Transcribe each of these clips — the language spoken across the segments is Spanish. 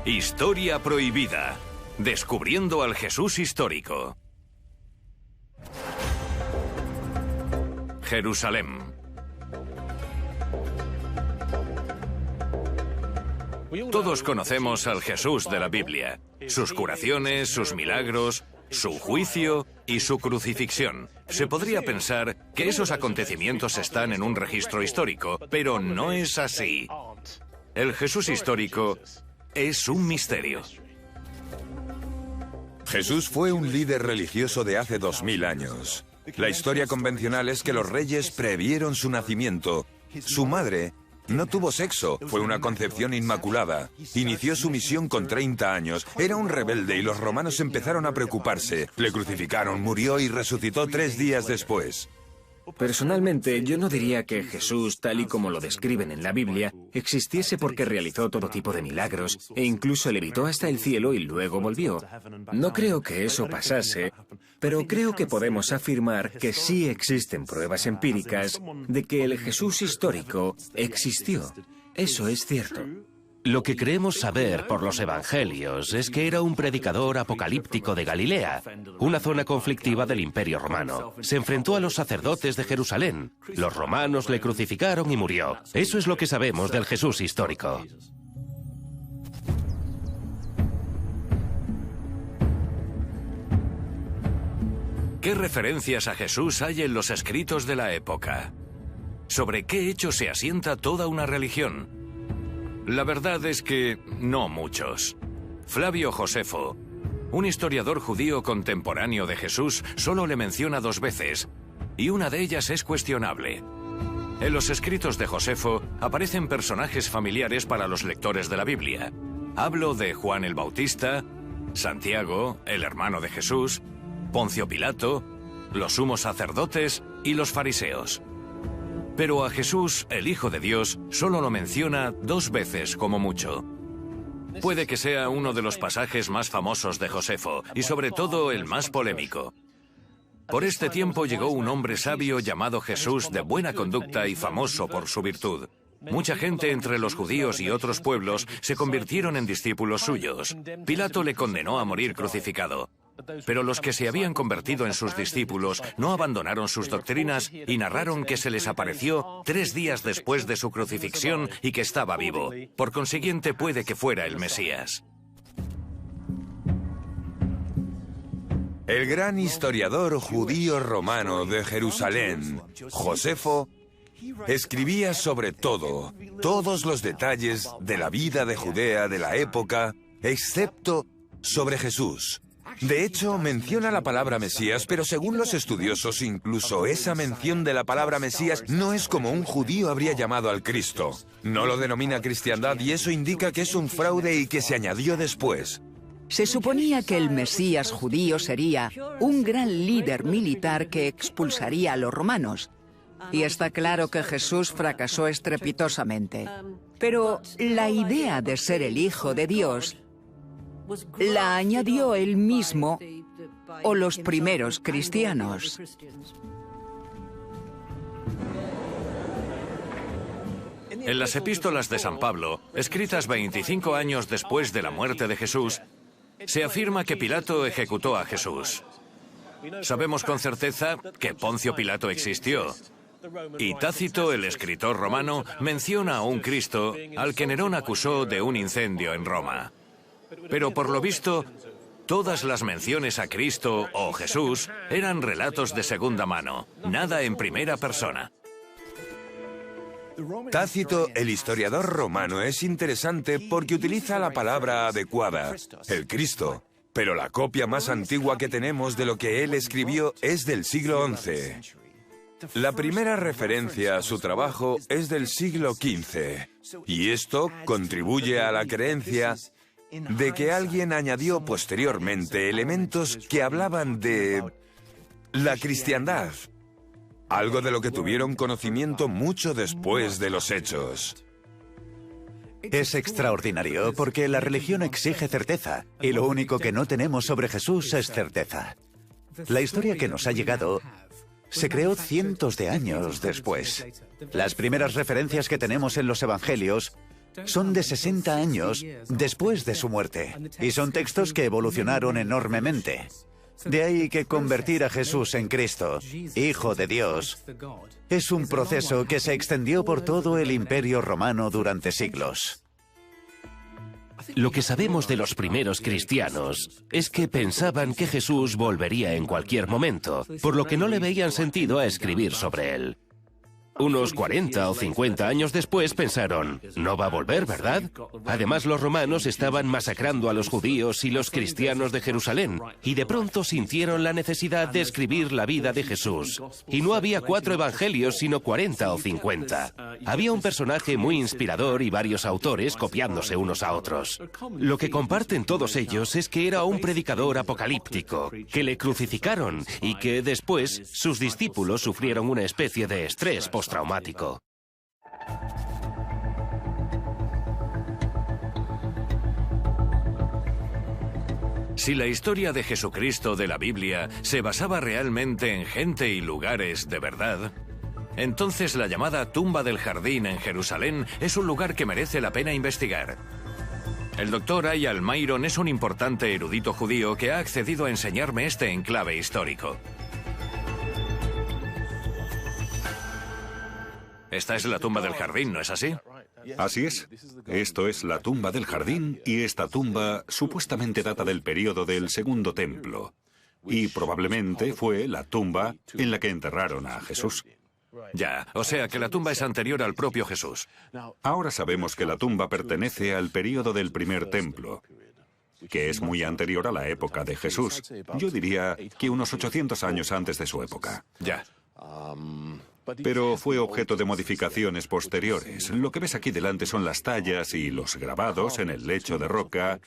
Historia prohibida. Descubriendo al Jesús histórico. Jerusalén. Todos conocemos al Jesús de la Biblia, sus curaciones, sus milagros, su juicio y su crucifixión. Se podría pensar que esos acontecimientos están en un registro histórico, pero no es así. El Jesús histórico es un misterio. Jesús fue un líder religioso de hace 2000 años. La historia convencional es que los reyes previeron su nacimiento. Su madre no tuvo sexo, fue una concepción inmaculada. Inició su misión con 30 años. Era un rebelde y los romanos empezaron a preocuparse. Le crucificaron, murió y resucitó 3 días después. Personalmente, yo no diría que Jesús, tal y como lo describen en la Biblia, existiese porque realizó todo tipo de milagros e incluso levitó hasta el cielo y luego volvió. No creo que eso pasase, pero creo que podemos afirmar que sí existen pruebas empíricas de que el Jesús histórico existió. Eso es cierto. Lo que creemos saber por los evangelios es que era un predicador apocalíptico de Galilea, una zona conflictiva del Imperio Romano. Se enfrentó a los sacerdotes de Jerusalén. Los romanos le crucificaron y murió. Eso es lo que sabemos del Jesús histórico. ¿Qué referencias a Jesús hay en los escritos de la época? ¿Sobre qué hecho se asienta toda una religión? La verdad es que no muchos. Flavio Josefo, un historiador judío contemporáneo de Jesús, solo le menciona 2 veces, y una de ellas es cuestionable. En los escritos de Josefo aparecen personajes familiares para los lectores de la Biblia. Hablo de Juan el Bautista, Santiago, el hermano de Jesús, Poncio Pilato, los sumos sacerdotes y los fariseos. Pero a Jesús, el Hijo de Dios, solo lo menciona 2 veces como mucho. Puede que sea uno de los pasajes más famosos de Josefo, y sobre todo el más polémico. Por este tiempo llegó un hombre sabio llamado Jesús, de buena conducta y famoso por su virtud. Mucha gente entre los judíos y otros pueblos se convirtieron en discípulos suyos. Pilato le condenó a morir crucificado. Pero los que se habían convertido en sus discípulos no abandonaron sus doctrinas y narraron que se les apareció 3 días después de su crucifixión y que estaba vivo. Por consiguiente, puede que fuera el Mesías. El gran historiador judío romano de Jerusalén, Josefo, escribía sobre todo, todos los detalles de la vida de Judea de la época, excepto sobre Jesús. De hecho, menciona la palabra Mesías, pero según los estudiosos, incluso esa mención de la palabra Mesías no es como un judío habría llamado al Cristo. No lo denomina cristiandad y eso indica que es un fraude y que se añadió después. Se suponía que el Mesías judío sería un gran líder militar que expulsaría a los romanos. Y está claro que Jesús fracasó estrepitosamente. Pero la idea de ser el Hijo de Dios la añadió él mismo o los primeros cristianos. En las epístolas de San Pablo, escritas 25 años después de la muerte de Jesús, se afirma que Pilato ejecutó a Jesús. Sabemos con certeza que Poncio Pilato existió. Y Tácito, el escritor romano, menciona a un Cristo al que Nerón acusó de un incendio en Roma. Pero por lo visto, todas las menciones a Cristo o Jesús eran relatos de segunda mano, nada en primera persona. Tácito, el historiador romano, es interesante porque utiliza la palabra adecuada, el Cristo, pero la copia más antigua que tenemos de lo que él escribió es del siglo XI. La primera referencia a su trabajo es del siglo XV, y esto contribuye a la creencia de que alguien añadió posteriormente elementos que hablaban de la cristiandad, algo de lo que tuvieron conocimiento mucho después de los hechos. Es extraordinario porque la religión exige certeza, y lo único que no tenemos sobre Jesús es certeza. La historia que nos ha llegado se creó cientos de años después. Las primeras referencias que tenemos en los evangelios son de 60 años después de su muerte, y son textos que evolucionaron enormemente. De ahí que convertir a Jesús en Cristo, Hijo de Dios, es un proceso que se extendió por todo el Imperio Romano durante siglos. Lo que sabemos de los primeros cristianos es que pensaban que Jesús volvería en cualquier momento, por lo que no le veían sentido a escribir sobre él. Unos 40 o 50 años después pensaron, no va a volver, ¿verdad? Además, los romanos estaban masacrando a los judíos y los cristianos de Jerusalén, y de pronto sintieron la necesidad de escribir la vida de Jesús. Y no había 4 evangelios, sino 40 o 50. Había un personaje muy inspirador y varios autores copiándose unos a otros. Lo que comparten todos ellos es que era un predicador apocalíptico, que le crucificaron y que después sus discípulos sufrieron una especie de estrés postraumático. Si la historia de Jesucristo de la Biblia se basaba realmente en gente y lugares de verdad, entonces la llamada tumba del jardín en Jerusalén es un lugar que merece la pena investigar. El Dr. Eyal Mayron es un importante erudito judío que ha accedido a enseñarme este enclave histórico. Esta es la tumba del jardín, ¿no es así? Así es. Esto es la tumba del jardín y esta tumba supuestamente data del período del Segundo Templo. Y probablemente fue la tumba en la que enterraron a Jesús. Ya, o sea que la tumba es anterior al propio Jesús. Ahora sabemos que la tumba pertenece al período del Primer Templo, que es muy anterior a la época de Jesús. Yo diría que unos 800 años antes de su época. Ya. Pero fue objeto de modificaciones posteriores. Lo que ves aquí delante son las tallas y los grabados en el lecho de roca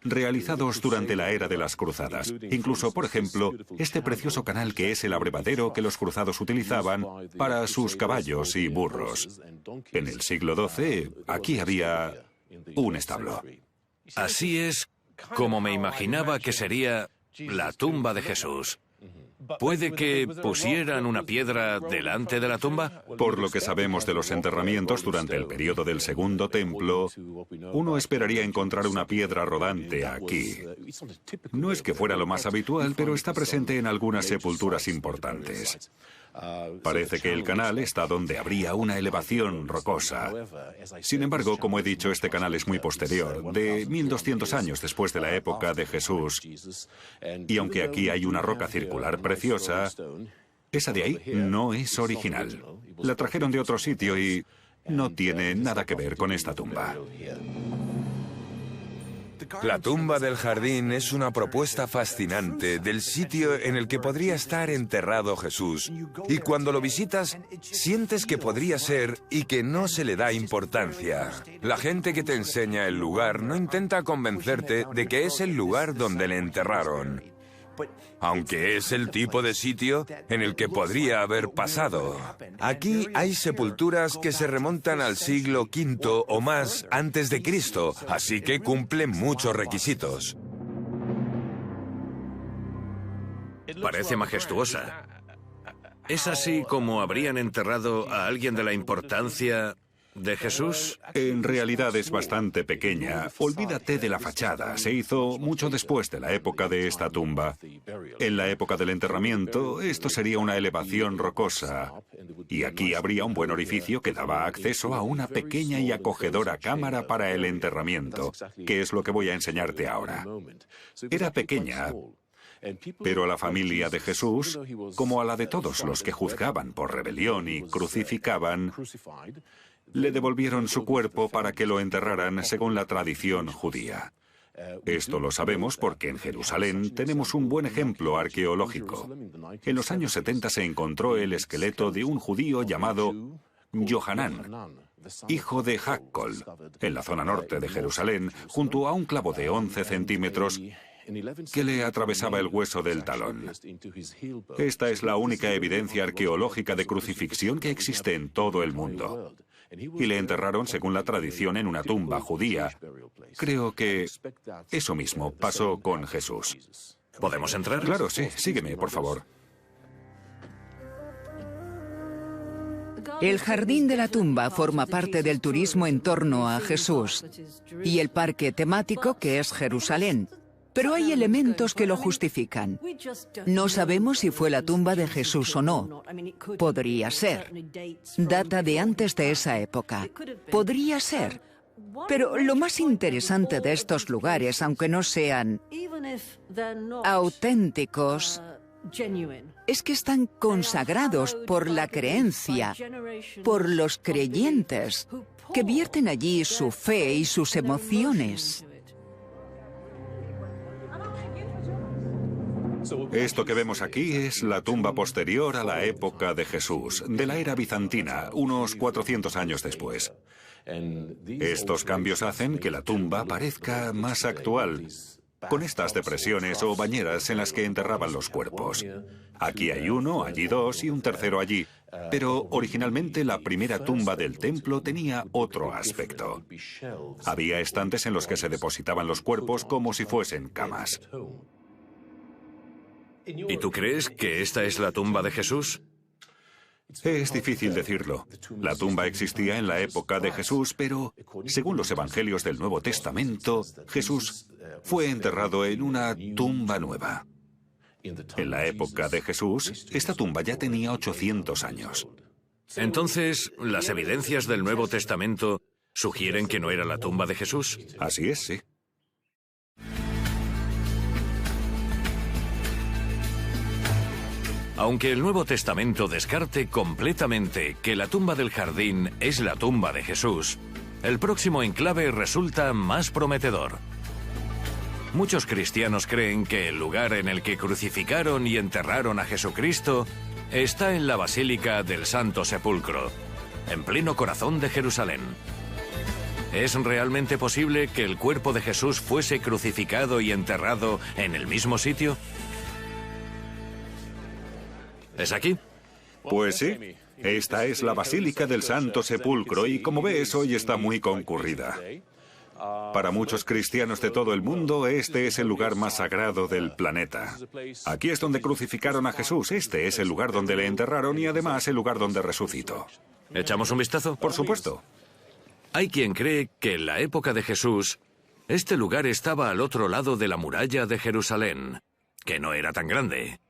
realizados durante la era de las cruzadas. Incluso, por ejemplo, este precioso canal que es el abrevadero que los cruzados utilizaban para sus caballos y burros. En el siglo XII, aquí había un establo. Así es como me imaginaba que sería la tumba de Jesús. ¿Puede que pusieran una piedra delante de la tumba? Por lo que sabemos de los enterramientos durante el período del Segundo Templo, uno esperaría encontrar una piedra rodante aquí. No es que fuera lo más habitual, pero está presente en algunas sepulturas importantes. Parece que el canal está donde habría una elevación rocosa. Sin embargo, como he dicho, este canal es muy posterior, de 1200 años después de la época de Jesús. Y aunque aquí hay una roca circular preciosa, esa de ahí no es original. La trajeron de otro sitio y no tiene nada que ver con esta tumba. La tumba del jardín es una propuesta fascinante del sitio en el que podría estar enterrado Jesús. Y cuando lo visitas, sientes que podría ser y que no se le da importancia. La gente que te enseña el lugar no intenta convencerte de que es el lugar donde le enterraron, aunque es el tipo de sitio en el que podría haber pasado. Aquí hay sepulturas que se remontan al siglo V o más antes de Cristo, así que cumplen muchos requisitos. Parece majestuosa. ¿Es así como habrían enterrado a alguien de la importancia de Jesús? En realidad es bastante pequeña. Olvídate de la fachada. Se hizo mucho después de la época de esta tumba. En la época del enterramiento, esto sería una elevación rocosa. Y aquí habría un buen orificio que daba acceso a una pequeña y acogedora cámara para el enterramiento, que es lo que voy a enseñarte ahora. Era pequeña, pero a la familia de Jesús, como a la de todos los que juzgaban por rebelión y crucificaban, le devolvieron su cuerpo para que lo enterraran según la tradición judía. Esto lo sabemos porque en Jerusalén tenemos un buen ejemplo arqueológico. En los años 70 se encontró el esqueleto de un judío llamado Johanán, hijo de Jaccol, en la zona norte de Jerusalén, junto a un clavo de 11 centímetros que le atravesaba el hueso del talón. Esta es la única evidencia arqueológica de crucifixión que existe en todo el mundo. Y le enterraron según la tradición en una tumba judía. Creo que eso mismo pasó con Jesús. ¿Podemos entrar? Claro, sí. Sígueme, por favor. El jardín de la tumba forma parte del turismo en torno a Jesús y el parque temático que es Jerusalén. Pero hay elementos que lo justifican. No sabemos si fue la tumba de Jesús o no. Podría ser. Data de antes de esa época. Podría ser. Pero lo más interesante de estos lugares, aunque no sean auténticos, es que están consagrados por la creencia, por los creyentes, que vierten allí su fe y sus emociones. Esto que vemos aquí es la tumba posterior a la época de Jesús, de la era bizantina, unos 400 años después. Estos cambios hacen que la tumba parezca más actual, con estas depresiones o bañeras en las que enterraban los cuerpos. Aquí hay uno, allí dos y un tercero allí. Pero originalmente la primera tumba del templo tenía otro aspecto. Había estantes en los que se depositaban los cuerpos como si fuesen camas. ¿Y tú crees que esta es la tumba de Jesús? Es difícil decirlo. La tumba existía en la época de Jesús, pero según los evangelios del Nuevo Testamento, Jesús fue enterrado en una tumba nueva. En la época de Jesús, esta tumba ya tenía 800 años. Entonces, ¿las evidencias del Nuevo Testamento sugieren que no era la tumba de Jesús? Así es, sí. Aunque el Nuevo Testamento descarte completamente que la tumba del jardín es la tumba de Jesús, el próximo enclave resulta más prometedor. Muchos cristianos creen que el lugar en el que crucificaron y enterraron a Jesucristo está en la Basílica del Santo Sepulcro, en pleno corazón de Jerusalén. ¿Es realmente posible que el cuerpo de Jesús fuese crucificado y enterrado en el mismo sitio? ¿Es aquí? Pues sí. Esta es la Basílica del Santo Sepulcro y, como ves, hoy está muy concurrida. Para muchos cristianos de todo el mundo, este es el lugar más sagrado del planeta. Aquí es donde crucificaron a Jesús, este es el lugar donde le enterraron y además el lugar donde resucitó. ¿Echamos un vistazo? Por supuesto. Hay quien cree que en la época de Jesús, este lugar estaba al otro lado de la muralla de Jerusalén, que no era tan grande.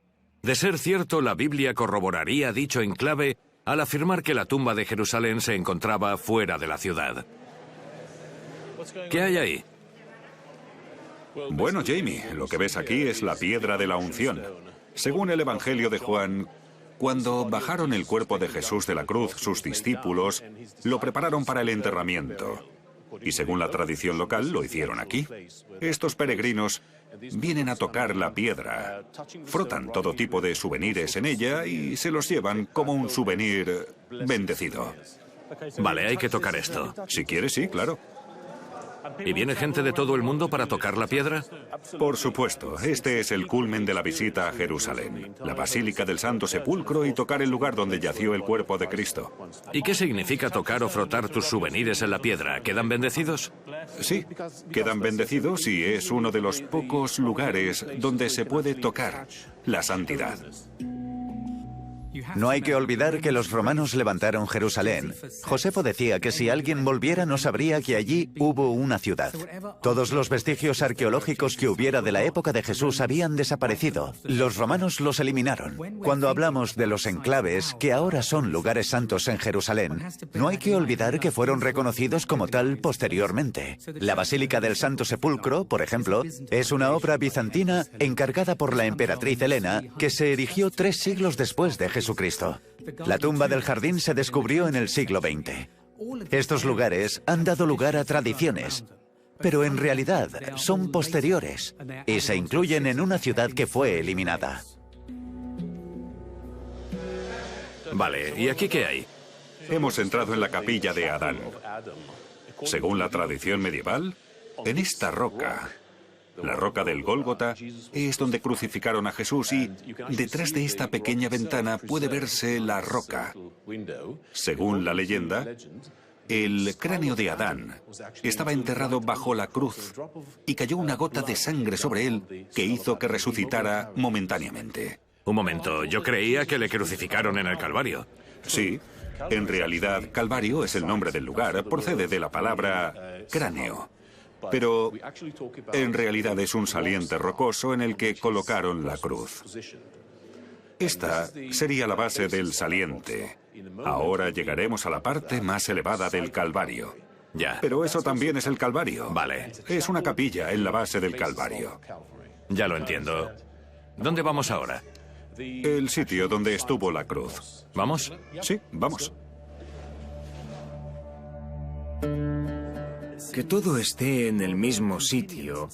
De ser cierto, la Biblia corroboraría dicho enclave al afirmar que la tumba de Jerusalén se encontraba fuera de la ciudad. ¿Qué hay ahí? Bueno, Jamie, lo que ves aquí es la piedra de la unción. Según el Evangelio de Juan, cuando bajaron el cuerpo de Jesús de la cruz, sus discípulos lo prepararon para el enterramiento. Y según la tradición local, lo hicieron aquí. Estos peregrinos vienen a tocar la piedra, frotan todo tipo de souvenirs en ella y se los llevan como un souvenir bendecido. Vale, hay que tocar esto. Si quieres, sí, claro. ¿Y viene gente de todo el mundo para tocar la piedra? Por supuesto, este es el culmen de la visita a Jerusalén, la Basílica del Santo Sepulcro y tocar el lugar donde yació el cuerpo de Cristo. ¿Y qué significa tocar o frotar tus souvenirs en la piedra? ¿Quedan bendecidos? Sí, quedan bendecidos y es uno de los pocos lugares donde se puede tocar la santidad. No hay que olvidar que los romanos levantaron Jerusalén. Josefo decía que si alguien volviera no sabría que allí hubo una ciudad. Todos los vestigios arqueológicos que hubiera de la época de Jesús habían desaparecido. Los romanos los eliminaron. Cuando hablamos de los enclaves, que ahora son lugares santos en Jerusalén, no hay que olvidar que fueron reconocidos como tal posteriormente. La Basílica del Santo Sepulcro, por ejemplo, es una obra bizantina encargada por la emperatriz Helena, que se erigió 3 siglos después de Jesucristo. La tumba del jardín se descubrió en el siglo XX. Estos lugares han dado lugar a tradiciones, pero en realidad son posteriores y se incluyen en una ciudad que fue eliminada. Vale, ¿y aquí qué hay? Hemos entrado en la capilla de Adán. Según la tradición medieval, en esta roca, la roca del Gólgota, es donde crucificaron a Jesús y detrás de esta pequeña ventana puede verse la roca. Según la leyenda, el cráneo de Adán estaba enterrado bajo la cruz y cayó una gota de sangre sobre él que hizo que resucitara momentáneamente. Un momento, yo creía que le crucificaron en el Calvario. Sí, En realidad, Calvario es el nombre del lugar, procede de la palabra cráneo. Pero en realidad es un saliente rocoso en el que colocaron la cruz. Esta sería la base del saliente. Ahora llegaremos a la parte más elevada del Calvario. Ya. Pero eso también es el Calvario. Vale. Es una capilla en la base del Calvario. Ya lo entiendo. ¿Dónde vamos ahora? El sitio donde estuvo la cruz. ¿Vamos? Sí, vamos. Que todo esté en el mismo sitio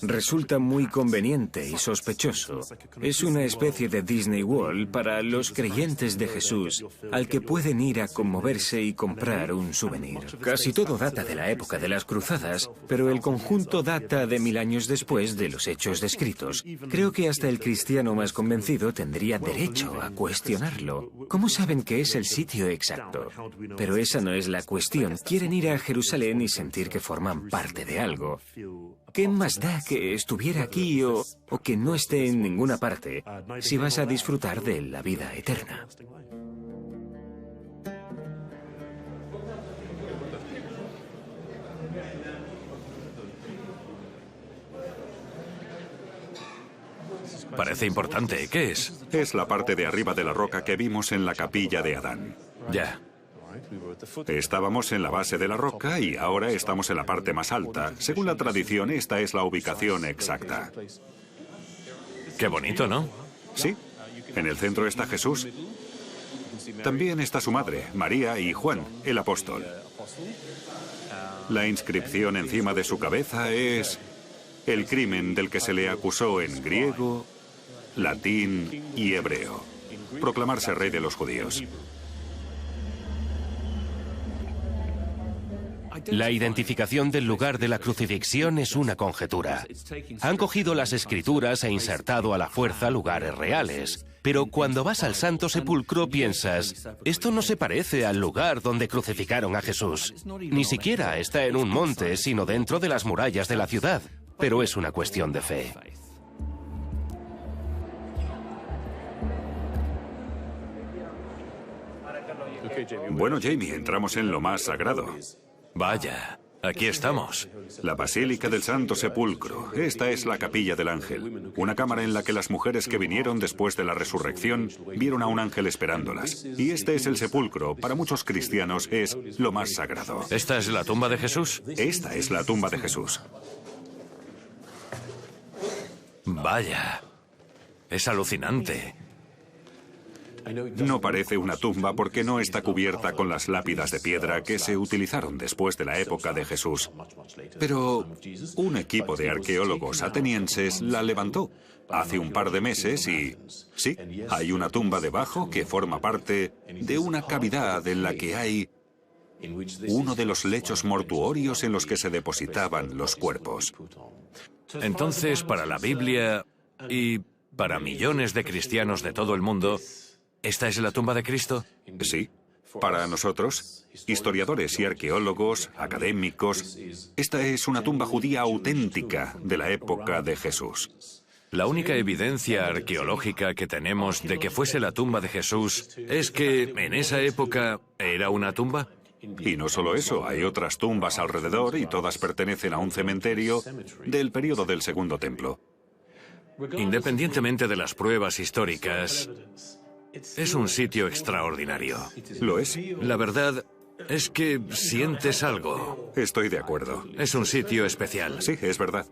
resulta muy conveniente y sospechoso. Es una especie de Disney World para los creyentes de Jesús, al que pueden ir a conmoverse y comprar un souvenir. Casi todo data de la época de las cruzadas, pero el conjunto data de 1000 años después de los hechos descritos. Creo que hasta el cristiano más convencido tendría derecho a cuestionarlo. ¿Cómo saben que es el sitio exacto? Pero esa no es la cuestión. Quieren ir a Jerusalén y sentir que forman parte de algo. ¿Qué más da que estuviera aquí o que no esté en ninguna parte si vas a disfrutar de la vida eterna? Parece importante. ¿Qué es? Es la parte de arriba de la roca que vimos en la capilla de Adán. Ya. Estábamos en la base de la roca y ahora estamos en la parte más alta. Según la tradición, esta es la ubicación exacta. Qué bonito, ¿no? Sí. En el centro está Jesús. También está su madre, María, y Juan, el apóstol. La inscripción encima de su cabeza es el crimen del que se le acusó en griego, latín y hebreo. Proclamarse rey de los judíos. La identificación del lugar de la crucifixión es una conjetura. Han cogido las escrituras e insertado a la fuerza lugares reales. Pero cuando vas al Santo Sepulcro piensas, esto no se parece al lugar donde crucificaron a Jesús. Ni siquiera está en un monte, sino dentro de las murallas de la ciudad. Pero es una cuestión de fe. Bueno, Jamie, entramos en lo más sagrado. Vaya, aquí estamos. La Basílica del Santo Sepulcro. Esta es la Capilla del Ángel. Una cámara en la que las mujeres que vinieron después de la resurrección vieron a un ángel esperándolas. Y este es el sepulcro. Para muchos cristianos es lo más sagrado. ¿Esta es la tumba de Jesús? Esta es la tumba de Jesús. Vaya, es alucinante. No parece una tumba porque no está cubierta con las lápidas de piedra que se utilizaron después de la época de Jesús. Pero un equipo de arqueólogos atenienses la levantó hace un par de meses y sí, hay una tumba debajo que forma parte de una cavidad en la que hay uno de los lechos mortuorios en los que se depositaban los cuerpos. Entonces, para la Biblia y para millones de cristianos de todo el mundo, ¿esta es la tumba de Cristo? Sí. Para nosotros, historiadores y arqueólogos, académicos, esta es una tumba judía auténtica de la época de Jesús. La única evidencia arqueológica que tenemos de que fuese la tumba de Jesús es que en esa época era una tumba. Y no solo eso, hay otras tumbas alrededor y todas pertenecen a un cementerio del período del Segundo Templo. Independientemente de las pruebas históricas, es un sitio extraordinario. ¿Lo es? La verdad es que sientes algo. Estoy de acuerdo. Es un sitio especial. Sí, es verdad.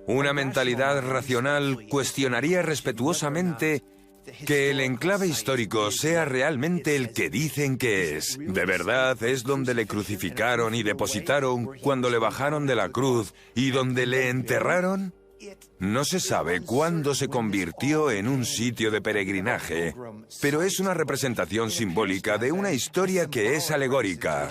Una mentalidad racional cuestionaría respetuosamente que el enclave histórico sea realmente el que dicen que es. ¿De verdad es donde le crucificaron y depositaron cuando le bajaron de la cruz y donde le enterraron? No se sabe cuándo se convirtió en un sitio de peregrinaje, pero es una representación simbólica de una historia que es alegórica.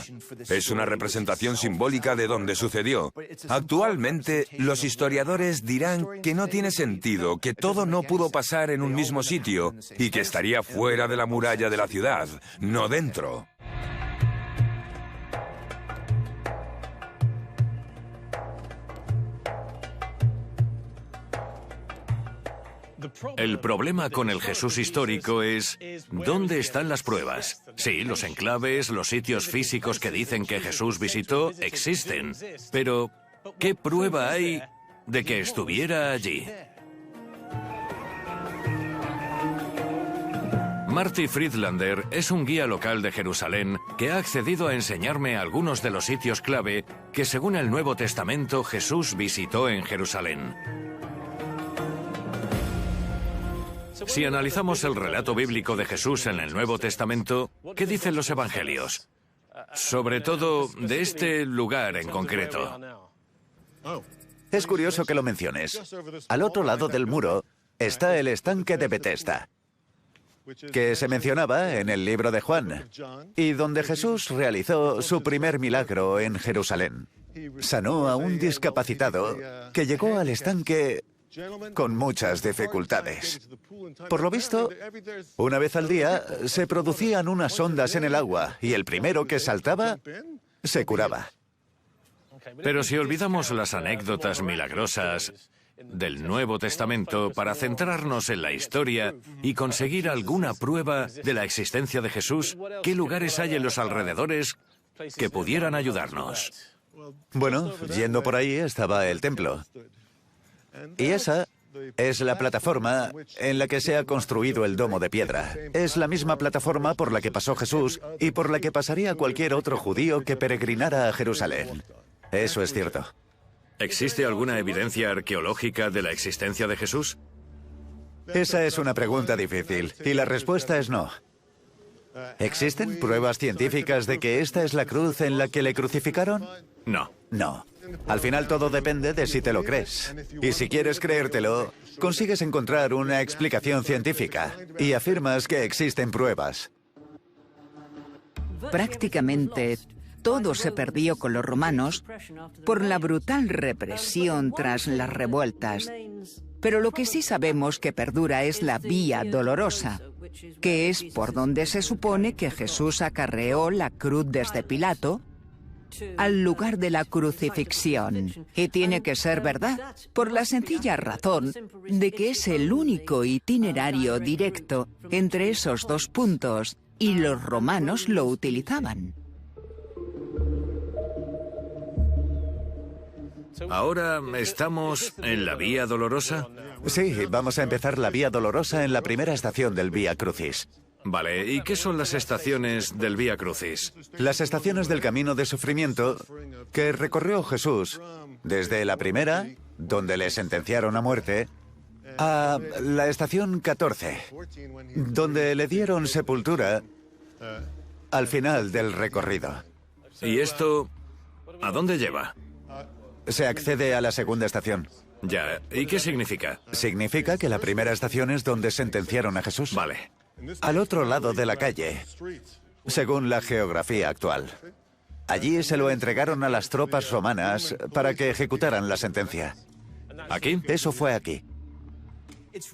Es una representación simbólica de donde sucedió. Actualmente, los historiadores dirán que no tiene sentido, que todo no pudo pasar en un mismo sitio y que estaría fuera de la muralla de la ciudad, no dentro. El problema con el Jesús histórico es ¿dónde están las pruebas? Sí, los enclaves, los sitios físicos que dicen que Jesús visitó existen, pero ¿qué prueba hay de que estuviera allí? Marty Friedlander es un guía local de Jerusalén que ha accedido a enseñarme algunos de los sitios clave que según el Nuevo Testamento Jesús visitó en Jerusalén. Si analizamos el relato bíblico de Jesús en el Nuevo Testamento, ¿qué dicen los evangelios? Sobre todo de este lugar en concreto. Es curioso que lo menciones. Al otro lado del muro está el estanque de Betesda, que se mencionaba en el libro de Juan, y donde Jesús realizó su primer milagro en Jerusalén. Sanó a un discapacitado que llegó al estanque con muchas dificultades. Por lo visto, una vez al día se producían unas ondas en el agua y el primero que saltaba se curaba. Pero si olvidamos las anécdotas milagrosas del Nuevo Testamento para centrarnos en la historia y conseguir alguna prueba de la existencia de Jesús, ¿qué lugares hay en los alrededores que pudieran ayudarnos? Bueno, yendo por ahí estaba el templo. Y esa es la plataforma en la que se ha construido el domo de piedra. Es la misma plataforma por la que pasó Jesús y por la que pasaría cualquier otro judío que peregrinara a Jerusalén. Eso es cierto. ¿Existe alguna evidencia arqueológica de la existencia de Jesús? Esa es una pregunta difícil, y la respuesta es no. ¿Existen pruebas científicas de que esta es la cruz en la que le crucificaron? No. No. Al final todo depende de si te lo crees. Y si quieres creértelo, consigues encontrar una explicación científica y afirmas que existen pruebas. Prácticamente todo se perdió con los romanos por la brutal represión tras las revueltas. Pero lo que sí sabemos que perdura es la Vía Dolorosa, que es por donde se supone que Jesús acarreó la cruz desde Pilato al lugar de la crucifixión. Y tiene que ser verdad, por la sencilla razón de que es el único itinerario directo entre esos dos puntos, y los romanos lo utilizaban. ¿Ahora estamos en la Vía Dolorosa? Sí, vamos a empezar la Vía Dolorosa en la primera estación del Vía Crucis. Vale, ¿y qué son las estaciones del Vía Crucis? Las estaciones del camino de sufrimiento que recorrió Jesús, desde la primera, donde le sentenciaron a muerte, a la estación 14, donde le dieron sepultura al final del recorrido. ¿Y esto a dónde lleva? Se accede a la segunda estación. Ya, ¿y qué significa? Significa que la primera estación es donde sentenciaron a Jesús. Vale. Al otro lado de la calle, según la geografía actual. Allí se lo entregaron a las tropas romanas para que ejecutaran la sentencia. ¿Aquí? Eso fue aquí.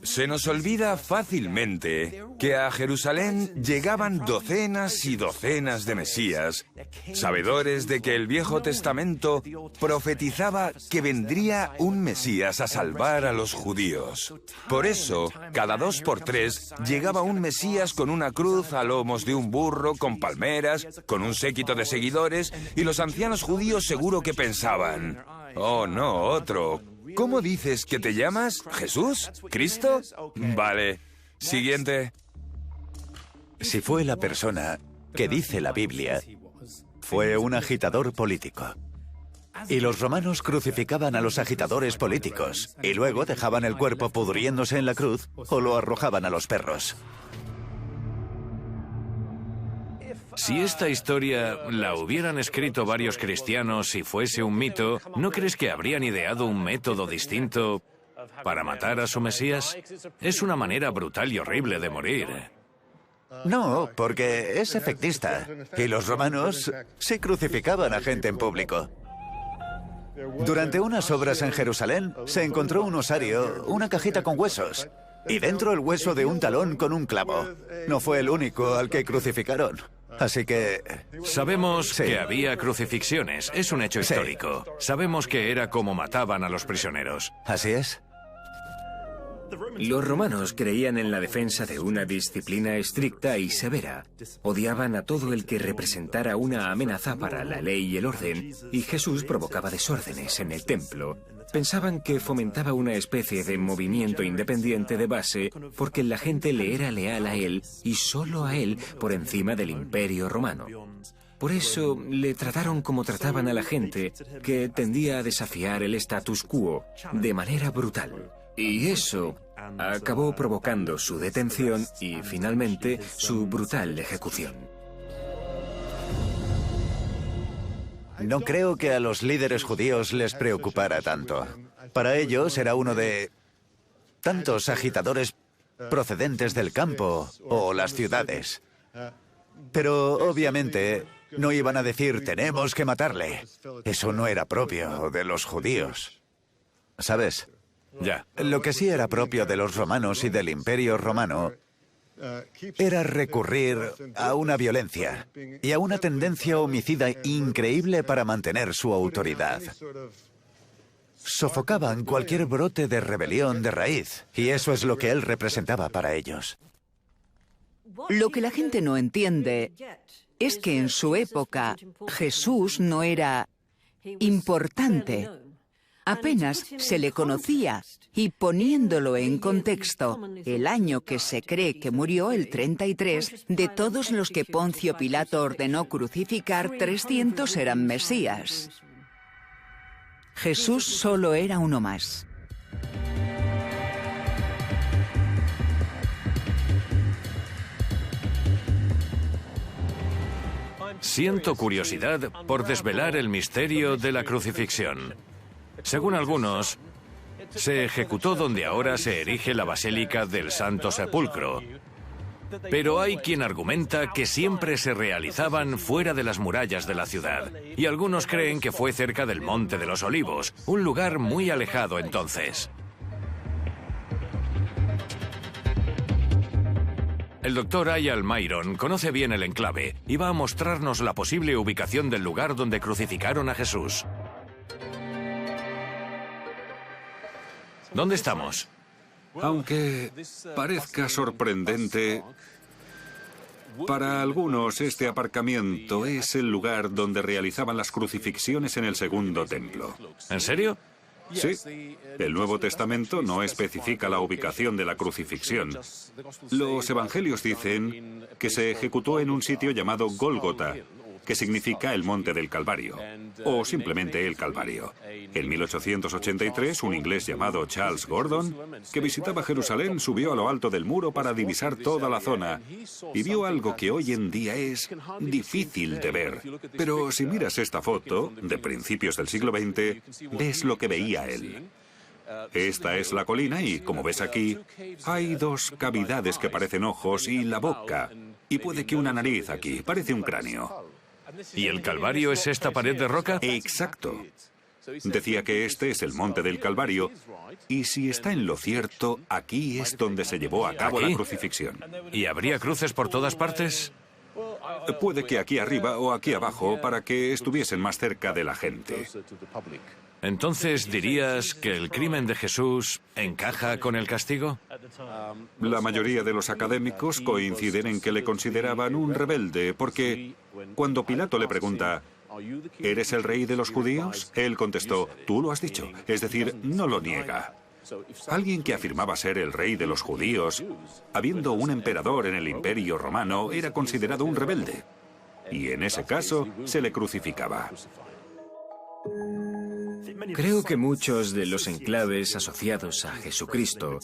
Se nos olvida fácilmente que a Jerusalén llegaban docenas y docenas de mesías, sabedores de que el Viejo Testamento profetizaba que vendría un Mesías a salvar a los judíos. Por eso, cada 2 por 3 llegaba un Mesías con una cruz a lomos de un burro, con palmeras, con un séquito de seguidores, y los ancianos judíos seguro que pensaban: «Oh, no, otro. ¿Cómo dices que te llamas? ¿Jesús? ¿Cristo? Vale. Siguiente». Si fue la persona que dice la Biblia, fue un agitador político. Y los romanos crucificaban a los agitadores políticos y luego dejaban el cuerpo pudriéndose en la cruz o lo arrojaban a los perros. Si esta historia la hubieran escrito varios cristianos y fuese un mito, ¿no crees que habrían ideado un método distinto para matar a su Mesías? Es una manera brutal y horrible de morir. No, porque es efectista. Y los romanos sí crucificaban a gente en público. Durante unas obras en Jerusalén se encontró un osario, una cajita con huesos, y dentro el hueso de un talón con un clavo. No fue el único al que crucificaron. Así que... Sabemos Sí. que había crucifixiones, es un hecho Sí. histórico. Sabemos que era como mataban a los prisioneros. Así es. Los romanos creían en la defensa de una disciplina estricta y severa. Odiaban a todo el que representara una amenaza para la ley y el orden, y Jesús provocaba desórdenes en el templo. Pensaban que fomentaba una especie de movimiento independiente de base porque la gente le era leal a él y solo a él por encima del Imperio Romano. Por eso le trataron como trataban a la gente, que tendía a desafiar el status quo de manera brutal. Y eso acabó provocando su detención y, finalmente, su brutal ejecución. No creo que a los líderes judíos les preocupara tanto. Para ellos era uno de tantos agitadores procedentes del campo o las ciudades. Pero, obviamente, no iban a decir, tenemos que matarle. Eso no era propio de los judíos. ¿Sabes? Ya. Lo que sí era propio de los romanos y del Imperio Romano era recurrir a una violencia y a una tendencia homicida increíble para mantener su autoridad. Sofocaban cualquier brote de rebelión de raíz, y eso es lo que él representaba para ellos. Lo que la gente no entiende es que en su época Jesús no era importante. Apenas se le conocía, y poniéndolo en contexto, el año que se cree que murió, el 33, de todos los que Poncio Pilato ordenó crucificar, 300 eran Mesías. Jesús solo era uno más. Siento curiosidad por desvelar el misterio de la crucifixión. Según algunos, se ejecutó donde ahora se erige la Basílica del Santo Sepulcro. Pero hay quien argumenta que siempre se realizaban fuera de las murallas de la ciudad. Y algunos creen que fue cerca del Monte de los Olivos, un lugar muy alejado entonces. El doctor Eyal Myron conoce bien el enclave y va a mostrarnos la posible ubicación del lugar donde crucificaron a Jesús. ¿Dónde estamos? Aunque parezca sorprendente, para algunos este aparcamiento es el lugar donde realizaban las crucifixiones en el segundo templo. ¿En serio? Sí, el Nuevo Testamento no especifica la ubicación de la crucifixión. Los evangelios dicen que se ejecutó en un sitio llamado Gólgota, que significa el Monte del Calvario, o simplemente el Calvario. En 1883, un inglés llamado Charles Gordon, que visitaba Jerusalén, subió a lo alto del muro para divisar toda la zona y vio algo que hoy en día es difícil de ver. Pero si miras esta foto, de principios del siglo XX, ves lo que veía él. Esta es la colina y, como ves aquí, hay dos cavidades que parecen ojos y la boca, y puede que una nariz aquí, parece un cráneo. ¿Y el Calvario es esta pared de roca? Exacto. Decía que este es el Monte del Calvario, y si está en lo cierto, aquí es donde se llevó a cabo la crucifixión. ¿Y habría cruces por todas partes? Puede que aquí arriba o aquí abajo, para que estuviesen más cerca de la gente. Entonces, ¿dirías que el crimen de Jesús encaja con el castigo? La mayoría de los académicos coinciden en que le consideraban un rebelde, porque cuando Pilato le pregunta, ¿eres el rey de los judíos?, él contestó, tú lo has dicho, es decir, no lo niega. Alguien que afirmaba ser el rey de los judíos, habiendo un emperador en el Imperio Romano, era considerado un rebelde. Y en ese caso, se le crucificaba. Creo que muchos de los enclaves asociados a Jesucristo,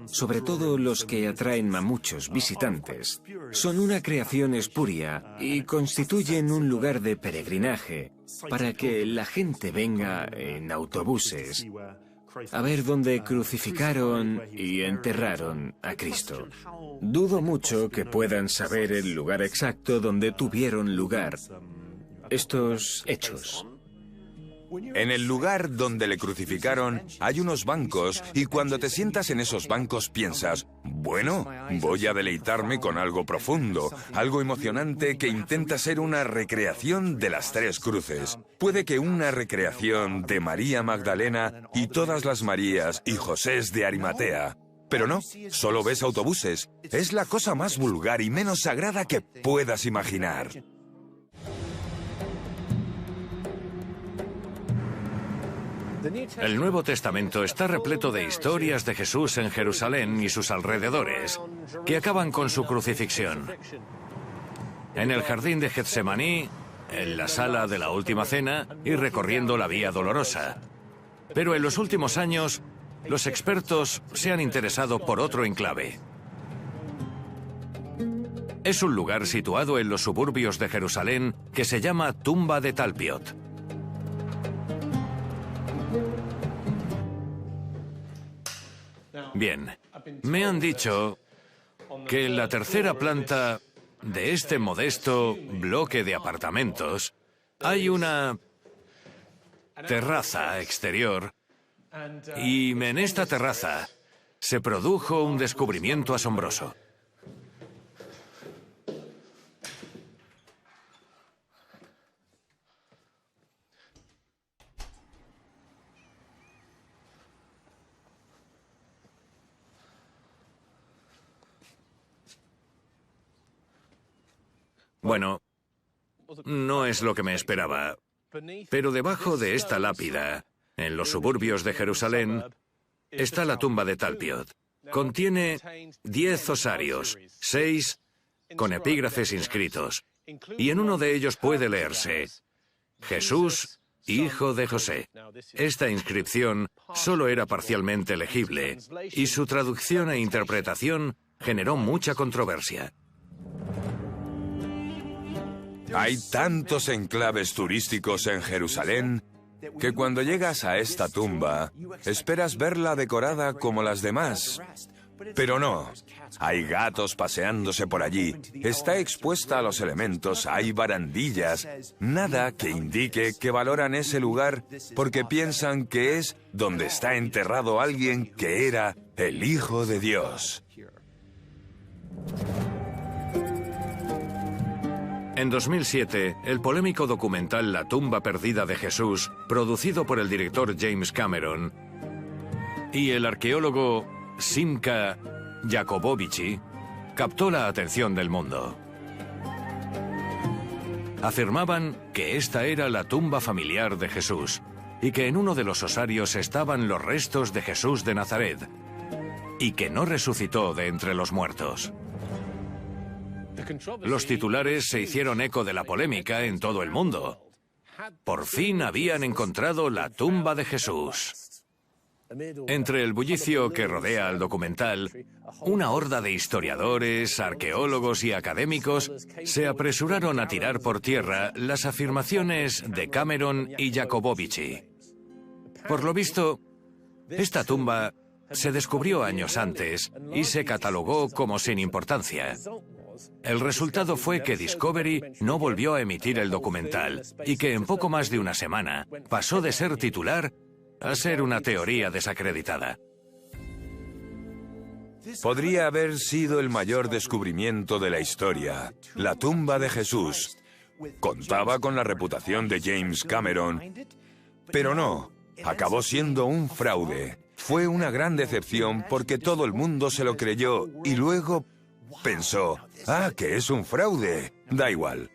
sobre todo los que atraen a muchos visitantes, son una creación espuria y constituyen un lugar de peregrinaje para que la gente venga en autobuses a ver dónde crucificaron y enterraron a Cristo. Dudo mucho que puedan saber el lugar exacto donde tuvieron lugar estos hechos. En el lugar donde le crucificaron hay unos bancos y cuando te sientas en esos bancos piensas, bueno, voy a deleitarme con algo profundo, algo emocionante que intenta ser una recreación de las tres cruces. Puede que una recreación de María Magdalena y todas las Marías y Josés de Arimatea. Pero no, solo ves autobuses. Es la cosa más vulgar y menos sagrada que puedas imaginar. El Nuevo Testamento está repleto de historias de Jesús en Jerusalén y sus alrededores, que acaban con su crucifixión. En el jardín de Getsemaní, en la sala de la Última Cena y recorriendo la Vía Dolorosa. Pero en los últimos años, los expertos se han interesado por otro enclave. Es un lugar situado en los suburbios de Jerusalén que se llama Tumba de Talpiot. Bien, me han dicho que en la tercera planta de este modesto bloque de apartamentos hay una terraza exterior y en esta terraza se produjo un descubrimiento asombroso. Bueno, no es lo que me esperaba, pero debajo de esta lápida, en los suburbios de Jerusalén, está la tumba de Talpiot. Contiene 10 osarios, 6 con epígrafes inscritos, y en uno de ellos puede leerse: Jesús, hijo de José. Esta inscripción solo era parcialmente legible, y su traducción e interpretación generó mucha controversia. Hay tantos enclaves turísticos en Jerusalén que cuando llegas a esta tumba esperas verla decorada como las demás. Pero no, hay gatos paseándose por allí, está expuesta a los elementos, hay barandillas, nada que indique que valoran ese lugar porque piensan que es donde está enterrado alguien que era el Hijo de Dios. En 2007, el polémico documental La tumba perdida de Jesús, producido por el director James Cameron, y el arqueólogo Simka Jacobovici, captó la atención del mundo. Afirmaban que esta era la tumba familiar de Jesús y que en uno de los osarios estaban los restos de Jesús de Nazaret y que no resucitó de entre los muertos. Los titulares se hicieron eco de la polémica en todo el mundo. Por fin habían encontrado la tumba de Jesús. Entre el bullicio que rodea al documental, una horda de historiadores, arqueólogos y académicos se apresuraron a tirar por tierra las afirmaciones de Cameron y Jacobovici. Por lo visto, esta tumba se descubrió años antes y se catalogó como sin importancia. El resultado fue que Discovery no volvió a emitir el documental y que en poco más de una semana pasó de ser titular a ser una teoría desacreditada. Podría haber sido el mayor descubrimiento de la historia, la tumba de Jesús. Contaba con la reputación de James Cameron, pero no, acabó siendo un fraude. Fue una gran decepción porque todo el mundo se lo creyó y luego pensó: ah, que es un fraude. Da igual.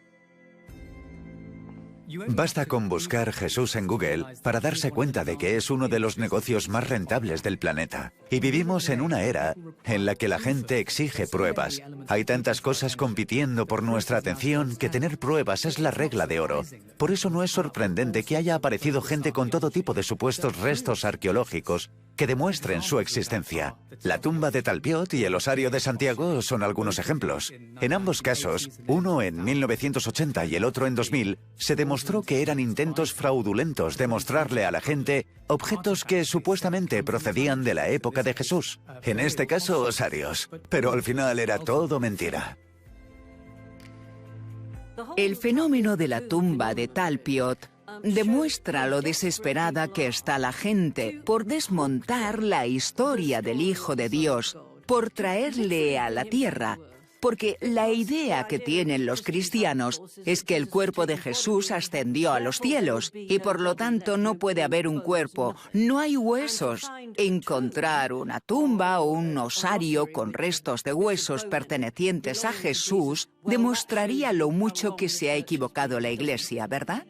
Basta con buscar Jesús en Google para darse cuenta de que es uno de los negocios más rentables del planeta. Y vivimos en una era en la que la gente exige pruebas. Hay tantas cosas compitiendo por nuestra atención que tener pruebas es la regla de oro. Por eso no es sorprendente que haya aparecido gente con todo tipo de supuestos restos arqueológicos que demuestren su existencia. La tumba de Talpiot y el osario de Santiago son algunos ejemplos. En ambos casos, uno en 1980 y el otro en 2000, se demostró que eran intentos fraudulentos de mostrarle a la gente objetos que supuestamente procedían de la época de Jesús. En este caso, osarios. Pero al final era todo mentira. El fenómeno de la tumba de Talpiot demuestra lo desesperada que está la gente por desmontar la historia del Hijo de Dios, por traerle a la tierra Porque la idea que tienen los cristianos es que el cuerpo de Jesús ascendió a los cielos y por lo tanto no puede haber un cuerpo, no hay huesos. Encontrar una tumba o un osario con restos de huesos pertenecientes a Jesús demostraría lo mucho que se ha equivocado la Iglesia, ¿verdad?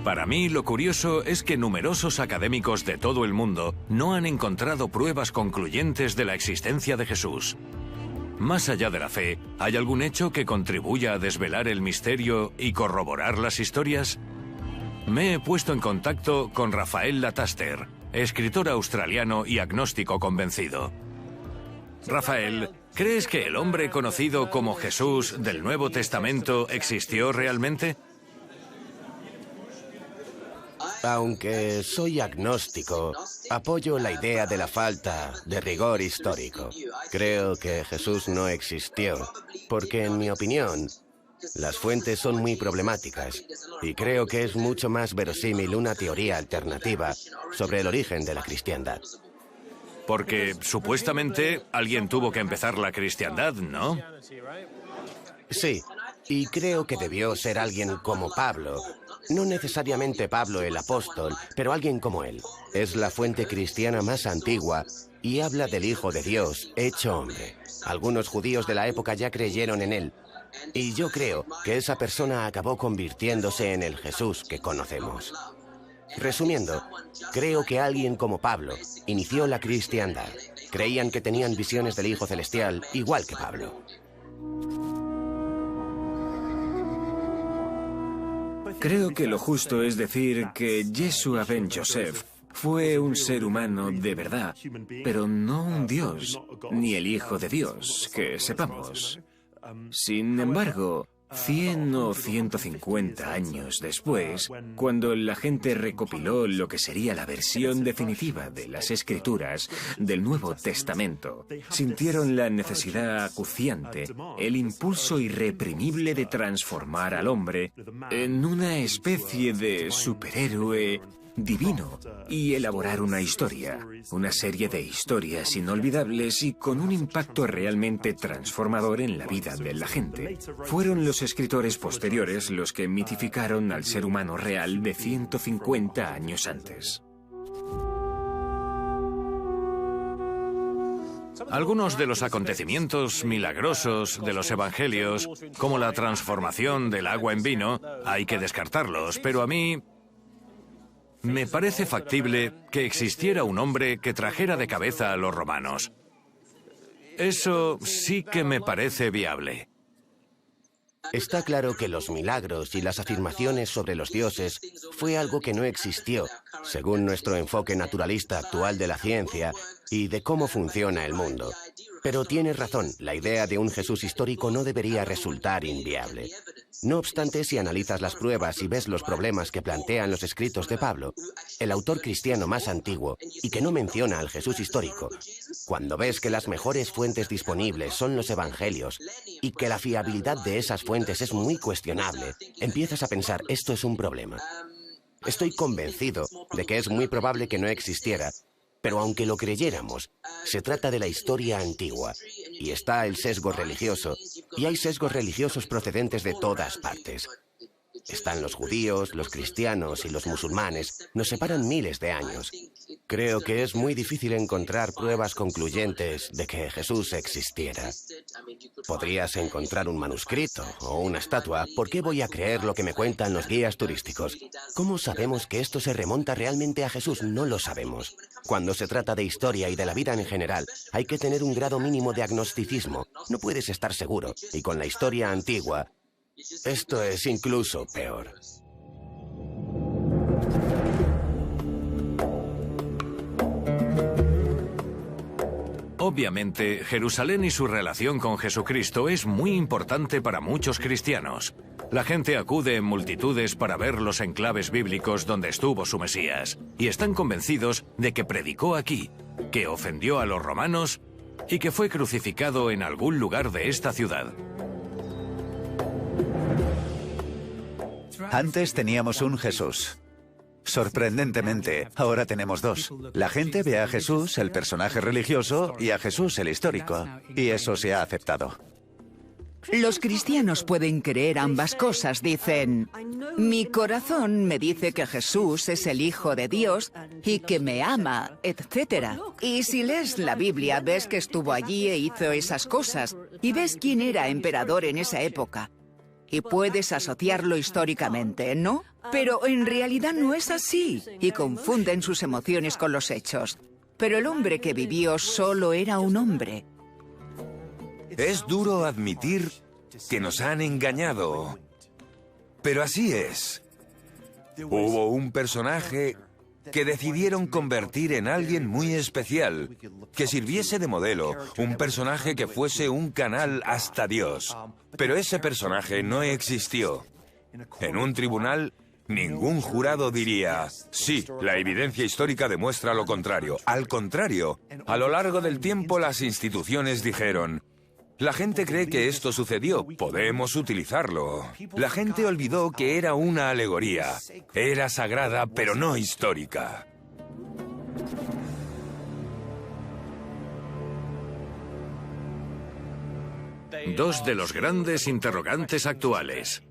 Para mí, lo curioso es que numerosos académicos de todo el mundo no han encontrado pruebas concluyentes de la existencia de Jesús. Más allá de la fe, ¿hay algún hecho que contribuya a desvelar el misterio y corroborar las historias? Me he puesto en contacto con Rafael Lataster, escritor australiano y agnóstico convencido. Rafael, ¿crees que el hombre conocido como Jesús del Nuevo Testamento existió realmente? Aunque soy agnóstico, apoyo la idea de la falta de rigor histórico. Creo que Jesús no existió, porque en mi opinión, las fuentes son muy problemáticas y creo que es mucho más verosímil una teoría alternativa sobre el origen de la cristiandad. Porque supuestamente alguien tuvo que empezar la cristiandad, ¿no? Sí, y creo que debió ser alguien como Pablo. No necesariamente Pablo el apóstol, pero alguien como él. Es la fuente cristiana más antigua y habla del Hijo de Dios hecho hombre. Algunos judíos de la época ya creyeron en él. Y yo creo que esa persona acabó convirtiéndose en el Jesús que conocemos. Resumiendo, creo que alguien como Pablo inició la cristiandad. Creían que tenían visiones del Hijo Celestial, igual que Pablo. Creo que lo justo es decir que Yeshua ben Yosef fue un ser humano de verdad, pero no un Dios, ni el Hijo de Dios, que sepamos. Sin embargo, 100 o 150 años después, cuando la gente recopiló lo que sería la versión definitiva de las Escrituras del Nuevo Testamento, sintieron la necesidad acuciante, el impulso irreprimible de transformar al hombre en una especie de superhéroe divino y elaborar una historia, una serie de historias inolvidables y con un impacto realmente transformador en la vida de la gente. Fueron los escritores posteriores los que mitificaron al ser humano real de 150 años antes. Algunos de los acontecimientos milagrosos de los evangelios, como la transformación del agua en vino, hay que descartarlos, pero a mí me parece factible que existiera un hombre que trajera de cabeza a los romanos. Eso sí que me parece viable. Está claro que los milagros y las afirmaciones sobre los dioses fue algo que no existió, según nuestro enfoque naturalista actual de la ciencia y de cómo funciona el mundo. Pero tienes razón, la idea de un Jesús histórico no debería resultar inviable. No obstante, si analizas las pruebas y ves los problemas que plantean los escritos de Pablo, el autor cristiano más antiguo, y que no menciona al Jesús histórico, cuando ves que las mejores fuentes disponibles son los evangelios y que la fiabilidad de esas fuentes es muy cuestionable, empiezas a pensar, esto es un problema. Estoy convencido de que es muy probable que no existiera, pero aunque lo creyéramos, se trata de la historia antigua, y está el sesgo religioso, y hay sesgos religiosos procedentes de todas partes. Están los judíos, los cristianos y los musulmanes, nos separan miles de años. Creo que es muy difícil encontrar pruebas concluyentes de que Jesús existiera. Podrías encontrar un manuscrito o una estatua. ¿Por qué voy a creer lo que me cuentan los guías turísticos? ¿Cómo sabemos que esto se remonta realmente a Jesús? No lo sabemos. Cuando se trata de historia y de la vida en general, hay que tener un grado mínimo de agnosticismo. No puedes estar seguro. Y con la historia antigua, esto es incluso peor. Obviamente, Jerusalén y su relación con Jesucristo es muy importante para muchos cristianos. La gente acude en multitudes para ver los enclaves bíblicos donde estuvo su Mesías, y están convencidos de que predicó aquí, que ofendió a los romanos y que fue crucificado en algún lugar de esta ciudad. Antes teníamos un Jesús. Sorprendentemente, ahora tenemos dos. La gente ve a Jesús, el personaje religioso, y a Jesús, el histórico. Y eso se ha aceptado. Los cristianos pueden creer ambas cosas. Dicen, mi corazón me dice que Jesús es el Hijo de Dios y que me ama, etc. Y si lees la Biblia, ves que estuvo allí e hizo esas cosas. Y ves quién era emperador en esa época. Y puedes asociarlo históricamente, ¿no? Pero en realidad no es así. Y confunden sus emociones con los hechos. Pero el hombre que vivió solo era un hombre. Es duro admitir que nos han engañado, pero así es. Hubo un personaje que decidieron convertir en alguien muy especial, que sirviese de modelo, un personaje que fuese un canal hasta Dios. Pero ese personaje no existió. En un tribunal, ningún jurado diría, sí, la evidencia histórica demuestra lo contrario. Al contrario, a lo largo del tiempo las instituciones dijeron, la gente cree que esto sucedió, podemos utilizarlo. La gente olvidó que era una alegoría. Era sagrada, pero no histórica. Dos de los grandes interrogantes actuales.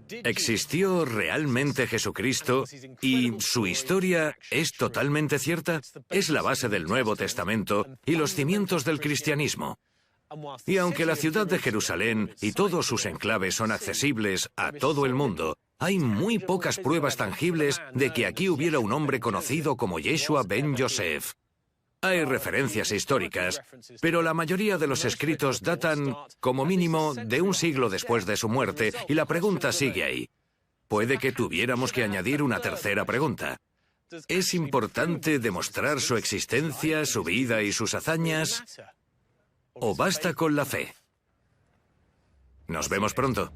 ¿Existió realmente Jesucristo y su historia es totalmente cierta? Es la base del Nuevo Testamento y los cimientos del cristianismo. Y aunque la ciudad de Jerusalén y todos sus enclaves son accesibles a todo el mundo, hay muy pocas pruebas tangibles de que aquí hubiera un hombre conocido como Yeshua ben Yosef. Hay referencias históricas, pero la mayoría de los escritos datan, como mínimo, de un siglo después de su muerte, y la pregunta sigue ahí. Puede que tuviéramos que añadir una tercera pregunta. ¿Es importante demostrar su existencia, su vida y sus hazañas? ¿O basta con la fe? Nos vemos pronto.